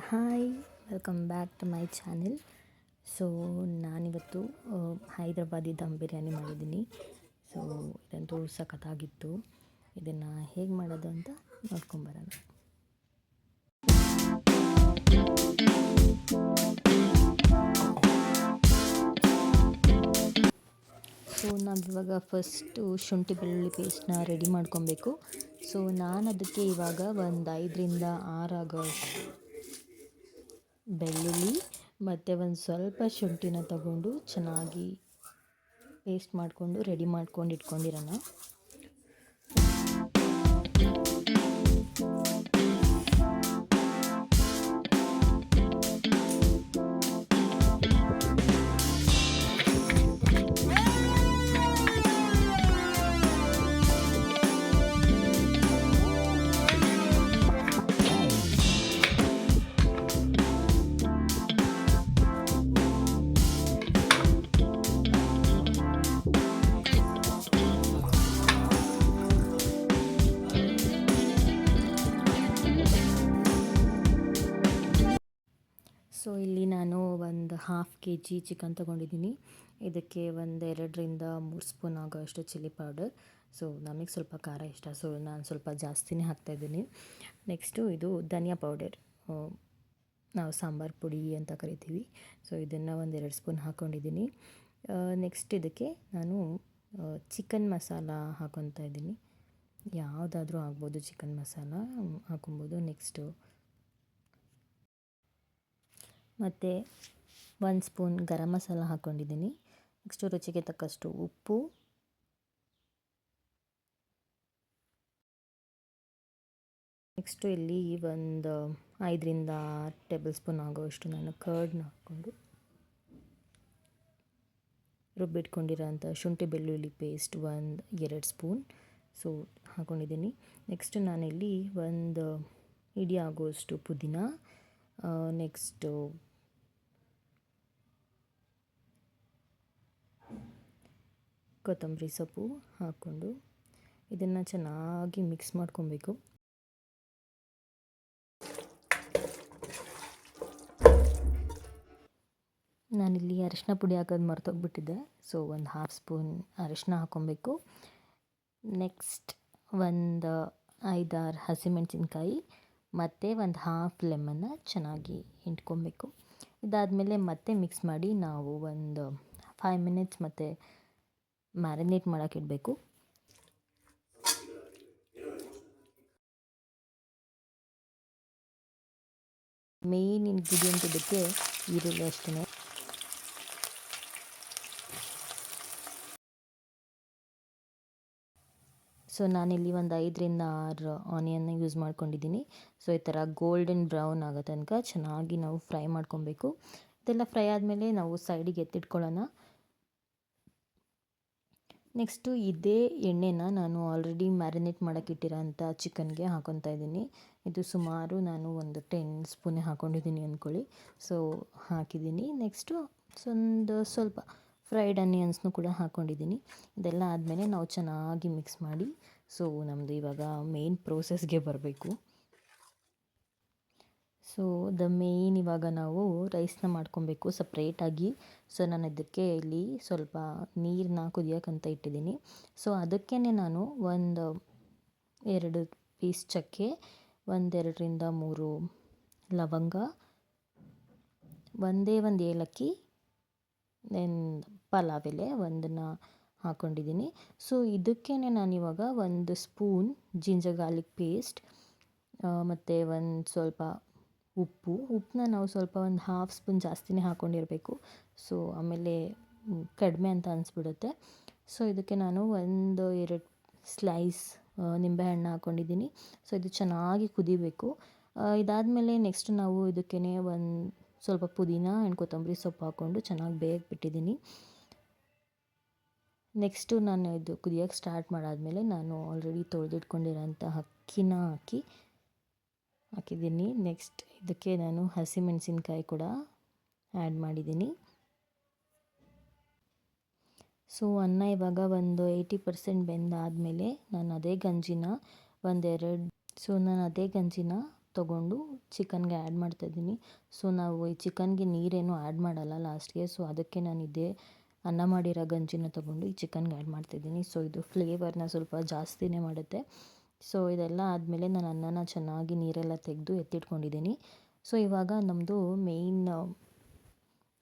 Hi, welcome back to my channel. So ನಾನಿವತ್ತು ಹೈದ್ರಾಬಾದಿ ದಮ್ ಬಿರಿಯಾನಿ ಮಾಡಿದ್ದೀನಿ. So ಇದಂತೂ ಸಖತ್ತಾಗಿತ್ತು. ಇದನ್ನು ಹೇಗೆ ಮಾಡೋದು ಅಂತ ನೋಡ್ಕೊಂಬರೋಣ. ಸೊ ನಾವಿವಾಗ ಫಸ್ಟು ಶುಂಠಿ ಬೆಳ್ಳುಳ್ಳಿ ಪೇಸ್ಟನ್ನ ರೆಡಿ ಮಾಡ್ಕೊಬೇಕು. ಸೊ ನಾನು ಅದಕ್ಕೆ ಇವಾಗ ಒಂದು 5ರಿಂದ 6 ಆಗೋಷ್ಟು ಬೆಳ್ಳುಳ್ಳಿ ಮತ್ತು ಒಂದು ಸ್ವಲ್ಪ ಶುಂಠಿನ ತಗೊಂಡು ಚೆನ್ನಾಗಿ ಪೇಸ್ಟ್ ಮಾಡಿಕೊಂಡು ರೆಡಿ ಮಾಡ್ಕೊಂಡು ಇಟ್ಕೊಂಡಿರೋಣ. ಸೊ ಇಲ್ಲಿ ನಾನು ಒಂದು 1/2 kg ಚಿಕನ್ ತೊಗೊಂಡಿದ್ದೀನಿ. ಇದಕ್ಕೆ ಒಂದು 2ರಿಂದ 3 ಸ್ಪೂನ್ ಆಗೋಷ್ಟು ಚಿಲ್ಲಿ ಪೌಡರ್. ಸೊ ನಮಗೆ ಸ್ವಲ್ಪ ಖಾರ ಇಷ್ಟ, ಸೊ ನಾನು ಸ್ವಲ್ಪ ಜಾಸ್ತಿನೇ ಹಾಕ್ತಾಯಿದ್ದೀನಿ. ನೆಕ್ಸ್ಟು ಇದು ಧನಿಯಾ ಪೌಡರ್, ನಾವು ಸಾಂಬಾರು ಪುಡಿ ಅಂತ ಕರಿತೀವಿ. ಸೊ ಇದನ್ನು ಒಂದು 2 ಸ್ಪೂನ್ ಹಾಕ್ಕೊಂಡಿದ್ದೀನಿ. ನೆಕ್ಸ್ಟ್ ಇದಕ್ಕೆ ನಾನು ಚಿಕನ್ ಮಸಾಲ ಹಾಕ್ಕೊತಾ ಇದ್ದೀನಿ. ಯಾವುದಾದ್ರೂ ಆಗ್ಬೋದು, ಚಿಕನ್ ಮಸಾಲ ಹಾಕೊಬೋದು. ನೆಕ್ಸ್ಟು ಮತ್ತು 1 ಸ್ಪೂನ್ ಗರಂ ಮಸಾಲ ಹಾಕ್ಕೊಂಡಿದ್ದೀನಿ. ನೆಕ್ಸ್ಟು ರುಚಿಗೆ ತಕ್ಕಷ್ಟು ಉಪ್ಪು, ನೆಕ್ಸ್ಟು ಇಲ್ಲಿ ಒಂದು 5ರಿಂದ 6 ಟೇಬಲ್ ಸ್ಪೂನ್ ಆಗೋಷ್ಟು ನಾನು ಕರ್ಡ್ನ ಹಾಕ್ಕೊಂಡು ರುಬ್ಬಿಟ್ಕೊಂಡಿರೋಂಥ ಶುಂಠಿ ಬೆಳ್ಳುಳ್ಳಿ ಪೇಸ್ಟ್ 1-2 ಸ್ಪೂನ್ ಸೊ ಹಾಕ್ಕೊಂಡಿದ್ದೀನಿ. ನೆಕ್ಸ್ಟು ನಾನಿಲ್ಲಿ ಒಂದು ಇಡೀ ಆಗೋಷ್ಟು ಪುದೀನ, ನೆಕ್ಸ್ಟು ಕೊತ್ತಂಬರಿ ಸೊಪ್ಪು ಹಾಕ್ಕೊಂಡು ಇದನ್ನು ಚೆನ್ನಾಗಿ ಮಿಕ್ಸ್ ಮಾಡ್ಕೊಬೇಕು. ನಾನಿಲ್ಲಿ ಅರಿಶಿನ ಪುಡಿ ಹಾಕೋದು ಮರ್ತೋಗ್ಬಿಟ್ಟಿದ್ದೆ. ಸೊ ಒಂದು 1/2 ಸ್ಪೂನ್ ಅರಿಶಿನ ಹಾಕ್ಕೊಬೇಕು. ನೆಕ್ಸ್ಟ್ ಒಂದು 5-6 ಹಸಿಮೆಣಸಿನ್ಕಾಯಿ ಮತ್ತು ಒಂದು 1/2 ಲೆಮನ್ನ ಚೆನ್ನಾಗಿ ಹಿಂಡ್ಕೊಬೇಕು. ಇದಾದಮೇಲೆ ಮತ್ತೆ ಮಿಕ್ಸ್ ಮಾಡಿ ನಾವು ಒಂದು 5 ಮಿನಿಟ್ಸ್ ಮತ್ತು ಮ್ಯಾರಿನೇಟ್ ಮಾಡೋಕ್ಕಿಡಬೇಕು. ಮೇನ್ ಇಂಗ್ರೀಡಿಯೆಂಟ್ ಇದಕ್ಕೆ ಈರುಳ್ಳಿ ಅಷ್ಟೇ. ಸೊ ನಾನಿಲ್ಲಿ ಒಂದು 5ರಿಂದ 6 ಆನಿಯನ್ನ ಯೂಸ್ ಮಾಡ್ಕೊಂಡಿದ್ದೀನಿ. ಸೊ ಈ ಥರ ಗೋಲ್ಡನ್ ಬ್ರೌನ್ ಆಗೋ ತನಕ ಚೆನ್ನಾಗಿ ನಾವು ಫ್ರೈ ಮಾಡ್ಕೊಬೇಕು. ಇದೆಲ್ಲ ಫ್ರೈ ಆದಮೇಲೆ ನಾವು ಸೈಡಿಗೆ ಎತ್ತಿಟ್ಕೊಳ್ಳೋಣ. ನೆಕ್ಸ್ಟು ಇದೇ ಎಣ್ಣೆನ ನಾನು ಆಲ್ರೆಡಿ ಮ್ಯಾರಿನೇಟ್ ಮಾಡೋಕ್ಕಿಟ್ಟಿರೋ ಅಂಥ ಚಿಕನ್ಗೆ ಹಾಕ್ಕೊತಾ ಇದ್ದೀನಿ. ಇದು ಸುಮಾರು ನಾನು ಒಂದು 10 ಸ್ಪೂನೇ ಹಾಕ್ಕೊಂಡಿದ್ದೀನಿ ಅಂದ್ಕೊಳ್ಳಿ. ಸೊ ಹಾಕಿದ್ದೀನಿ. ನೆಕ್ಸ್ಟು ಒಂದು ಸ್ವಲ್ಪ ಫ್ರೈಡ್ ಆನಿಯನ್ಸ್ನೂ ಕೂಡ ಹಾಕ್ಕೊಂಡಿದ್ದೀನಿ. ಇದೆಲ್ಲ ಆದಮೇಲೆ ನಾವು ಚೆನ್ನಾಗಿ ಮಿಕ್ಸ್ ಮಾಡಿ, ಸೊ ನಮ್ಮದು ಇವಾಗ ಮೇನ್ ಪ್ರೋಸೆಸ್ಗೆ ಬರಬೇಕು. ಸೊ ಮೇನ್ ಇವಾಗ ನಾವು ರೈಸ್ನ ಮಾಡ್ಕೊಬೇಕು ಸಪ್ರೇಟಾಗಿ. ಸೊ ನಾನು ಇದಕ್ಕೆ ಇಲ್ಲಿ ಸ್ವಲ್ಪ ನೀರನ್ನ ಕುದಿಯೋಕ್ಕಂತ ಇಟ್ಟಿದ್ದೀನಿ. ಸೊ ಅದಕ್ಕೇ ನಾನು ಒಂದು 2 ಪೀಸ್ ಚಕ್ಕೆ, 2ರಿಂದ 3 ಲವಂಗ, ಒಂದು ಏಲಕ್ಕಿ, ದೆನ್ ಪಲಾವ್ ಎಲೆ ಒಂದನ್ನು ಹಾಕ್ಕೊಂಡಿದ್ದೀನಿ. ಸೊ ಇದಕ್ಕೇ ನಾನಿವಾಗ 1 ಸ್ಪೂನ್ ಜಿಂಜರ್ ಗಾರ್ಲಿಕ್ ಪೇಸ್ಟ್ ಮತ್ತು ಒಂದು ಸ್ವಲ್ಪ ಉಪ್ಪನ್ನ ನಾವು ಸ್ವಲ್ಪ ಒಂದು 1/2 ಸ್ಪೂನ್ ಜಾಸ್ತಿನೇ ಹಾಕ್ಕೊಂಡಿರಬೇಕು. ಸೊ ಆಮೇಲೆ ಕಡಿಮೆ ಅಂತ ಅನಿಸ್ಬಿಡುತ್ತೆ. ಸೊ ಇದಕ್ಕೆ ನಾನು 1-2 ಸ್ಲೈಸ್ ನಿಂಬೆಹಣ್ಣು ಹಾಕ್ಕೊಂಡಿದ್ದೀನಿ. ಸೊ ಇದು ಚೆನ್ನಾಗಿ ಕುದಿಬೇಕು. ಇದಾದಮೇಲೆ ನೆಕ್ಸ್ಟ್ ನಾವು ಇದಕ್ಕೇ ಒಂದು ಸ್ವಲ್ಪ ಪುದೀನ ಆ್ಯಂಡ್ ಕೊತ್ತಂಬರಿ ಸೊಪ್ಪು ಹಾಕ್ಕೊಂಡು ಚೆನ್ನಾಗಿ ಬೇಯಕ್ಕೆ ಬಿಟ್ಟಿದ್ದೀನಿ. ನೆಕ್ಸ್ಟು ನಾನು ಇದು ಕುದಿಯೋಕ್ಕೆ ಸ್ಟಾರ್ಟ್ ಮಾಡಾದಮೇಲೆ ನಾನು ಆಲ್ರೆಡಿ ತೊಳೆದಿಟ್ಕೊಂಡಿರೋಂಥ ಅಕ್ಕಿನ ಹಾಕಿದ್ದೀನಿ. ನೆಕ್ಸ್ಟ್ ಇದಕ್ಕೆ ನಾನು ಹಸಿಮೆಣಸಿನ್ಕಾಯಿ ಕೂಡ ಆ್ಯಡ್ ಮಾಡಿದ್ದೀನಿ. ಸೊ ಅನ್ನ ಇವಾಗ ಒಂದು 80% ಬೆಂದಾದಮೇಲೆ ನಾನು ಅದೇ ಗಂಜಿನ ತೊಗೊಂಡು ಚಿಕನ್ಗೆ ಆ್ಯಡ್ ಮಾಡ್ತಾಯಿದ್ದೀನಿ. ಸೊ ನಾವು ಈ ಚಿಕನ್ಗೆ ನೀರೇನು ಆ್ಯಡ್ ಮಾಡಲ್ಲ ಲಾಸ್ಟ್ಗೆ. ಸೊ ಅದಕ್ಕೆ ನಾನು ಇದೇ ಅನ್ನ ಮಾಡಿರೋ ಗಂಜಿನ ತೊಗೊಂಡು ಈ ಚಿಕನ್ಗೆ ಆ್ಯಡ್ ಮಾಡ್ತಾಯಿದ್ದೀನಿ. ಸೊ ಇದು ಫ್ಲೇವರ್ನ ಸ್ವಲ್ಪ ಜಾಸ್ತಿನೇ ಮಾಡುತ್ತೆ. ಸೊ ಇದೆಲ್ಲ ಆದಮೇಲೆ ನಾನು ಅನ್ನನ ಚೆನ್ನಾಗಿ ನೀರೆಲ್ಲ ತೆಗೆದು ಎತ್ತಿಟ್ಕೊಂಡಿದ್ದೀನಿ. ಸೊ ಇವಾಗ ನಮ್ಮದು ಮೇಯ್ನ್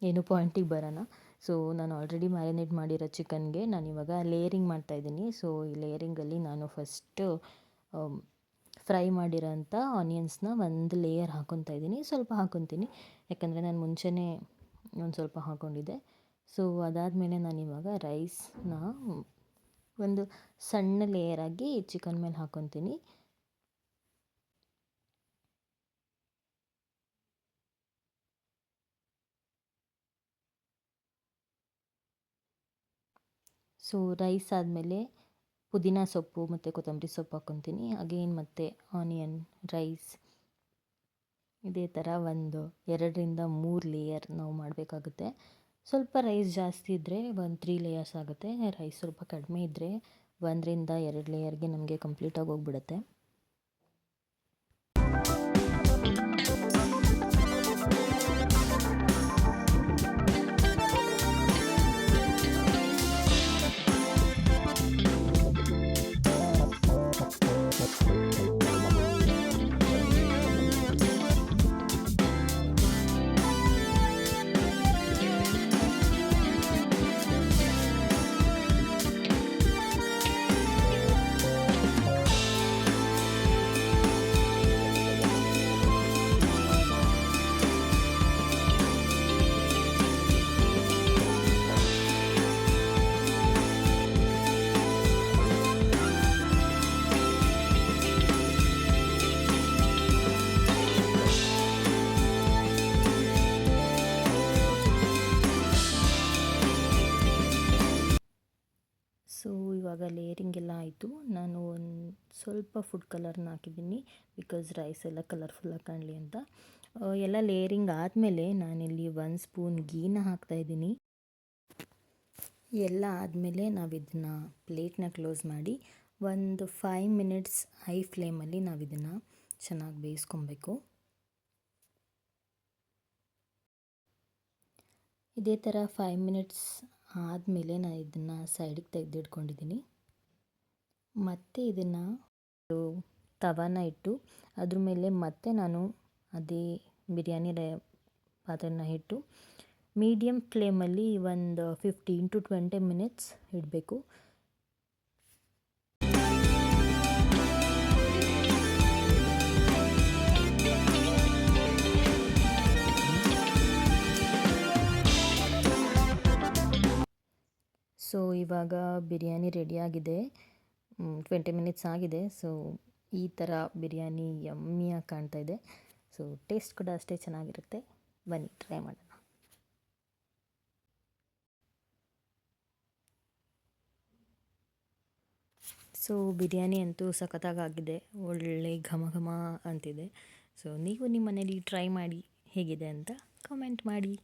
ಏನು ಪಾಯಿಂಟಿಗೆ ಬರೋಣ. ಸೊ ನಾನು ಆಲ್ರೆಡಿ ಮ್ಯಾರಿನೇಟ್ ಮಾಡಿರೋ ಚಿಕನ್ಗೆ ನಾನಿವಾಗ ಲೇಯರಿಂಗ್ ಮಾಡ್ತಾಯಿದ್ದೀನಿ. ಸೊ ಈ ಲೇಯರಿಂಗಲ್ಲಿ ನಾನು ಫಸ್ಟು ಫ್ರೈ ಮಾಡಿರೋಂಥ ಆನಿಯನ್ಸ್ನ ಒಂದು ಲೇಯರ್ ಹಾಕ್ಕೊತಾ ಇದ್ದೀನಿ. ಸ್ವಲ್ಪ ಹಾಕ್ಕೊತೀನಿ, ಯಾಕಂದರೆ ನಾನು ಮುಂಚೆನೇ ಒಂದು ಸ್ವಲ್ಪ ಹಾಕ್ಕೊಂಡಿದ್ದೆ. ಸೊ ಅದಾದಮೇಲೆ ನಾನಿವಾಗ ರೈಸ್ನ ಒಂದು ಸಣ್ಣ ಲೇಯರಾಗಿ ಚಿಕನ್ ಮೇಲೆ ಹಾಕ್ಕೊತೀನಿ. ಸೊ ರೈಸ್ ಆದಮೇಲೆ ಪುದೀನ ಸೊಪ್ಪು ಮತ್ತು ಕೊತ್ತಂಬರಿ ಸೊಪ್ಪು ಹಾಕ್ಕೊತೀನಿ. ಅಗೇನ್ ಮತ್ತು ಆನಿಯನ್, ರೈಸ್, ಇದೇ ಥರ ಒಂದು 2ರಿಂದ 3 ಲೇಯರ್ ನಾವು ಮಾಡಬೇಕಾಗುತ್ತೆ. ಸ್ವಲ್ಪ ರೈಸ್ ಜಾಸ್ತಿ ಇದ್ದರೆ ಒಂದು 3 ಲೇಯರ್ಸ್ ಆಗುತ್ತೆ. ರೈಸ್ ಸ್ವಲ್ಪ ಕಡಿಮೆ ಇದ್ದರೆ 1ರಿಂದ 2 ಲೇಯರ್ಗೆ ನಮಗೆ ಕಂಪ್ಲೀಟಾಗಿ ಹೋಗ್ಬಿಡುತ್ತೆ. ಸೊ ಇವಾಗ ಲೇಯರಿಂಗ್ ಎಲ್ಲ ಆಯಿತು. ನಾನು ಒಂದು ಸ್ವಲ್ಪ ಫುಡ್ ಕಲರ್ನ ಹಾಕಿದ್ದೀನಿ, ಬಿಕಾಸ್ ರೈಸ್ ಎಲ್ಲ ಕಲರ್ಫುಲ್ಲಾಗಿ ಕಾಣಲಿ ಅಂತ. ಎಲ್ಲ ಲೇಯರಿಂಗ್ ಆದಮೇಲೆ ನಾನಿಲ್ಲಿ 1 ಸ್ಪೂನ್ ಗೀನ ಹಾಕ್ತಾಯಿದ್ದೀನಿ. ಎಲ್ಲ ಆದಮೇಲೆ ನಾವು ಇದನ್ನು ಪ್ಲೇಟ್ನ ಕ್ಲೋಸ್ ಮಾಡಿ ಒಂದು 5 ಮಿನಿಟ್ಸ್ ಹೈ ಫ್ಲೇಮಲ್ಲಿ ನಾವು ಇದನ್ನು ಚೆನ್ನಾಗಿ ಬೇಯಿಸ್ಕೊಬೇಕು. ಇದೇ ಥರ 5 ಮಿನಿಟ್ಸ್ ಆದಮೇಲೆ ನಾನು ಇದನ್ನು ಸೈಡಿಗೆ ತೆಗೆದಿಟ್ಕೊಂಡಿದ್ದೀನಿ. ಮತ್ತು ಇದನ್ನು ತವಾನ ಇಟ್ಟು ಅದ್ರ ಮೇಲೆ ಮತ್ತೆ ನಾನು ಅದೇ ಬಿರಿಯಾನಿ ಪಾತ್ರೆನ ಇಟ್ಟು ಮೀಡಿಯಮ್ ಫ್ಲೇಮಲ್ಲಿ ಒಂದು 15 to 20 ಮಿನಿಟ್ಸ್ ಇಡಬೇಕು. ಸೊ ಇವಾಗ ಬಿರಿಯಾನಿ ರೆಡಿಯಾಗಿದೆ. 20 ಮಿನಿಟ್ಸ್ ಆಗಿದೆ. ಸೊ ಈ ಥರ ಬಿರಿಯಾನಿ ಯಮ್ಮಿಯಾಗಿ ಕಾಣ್ತಾ ಇದೆ. ಸೊ ಟೇಸ್ಟ್ ಕೂಡ ಅಷ್ಟೇ ಚೆನ್ನಾಗಿರುತ್ತೆ. ಬನ್ನಿ ಟ್ರೈ ಮಾಡೋಣ. ಸೊ ಬಿರಿಯಾನಿ ಅಂತೂ ಸಖತ್ತಾಗಿದೆ, ಒಳ್ಳೆ ಘಮ ಘಮ ಅಂತಿದೆ. ಸೊ ನೀವು ನಿಮ್ಮ ಮನೇಲಿ ಟ್ರೈ ಮಾಡಿ ಹೇಗಿದೆ ಅಂತ ಕಮೆಂಟ್ ಮಾಡಿ.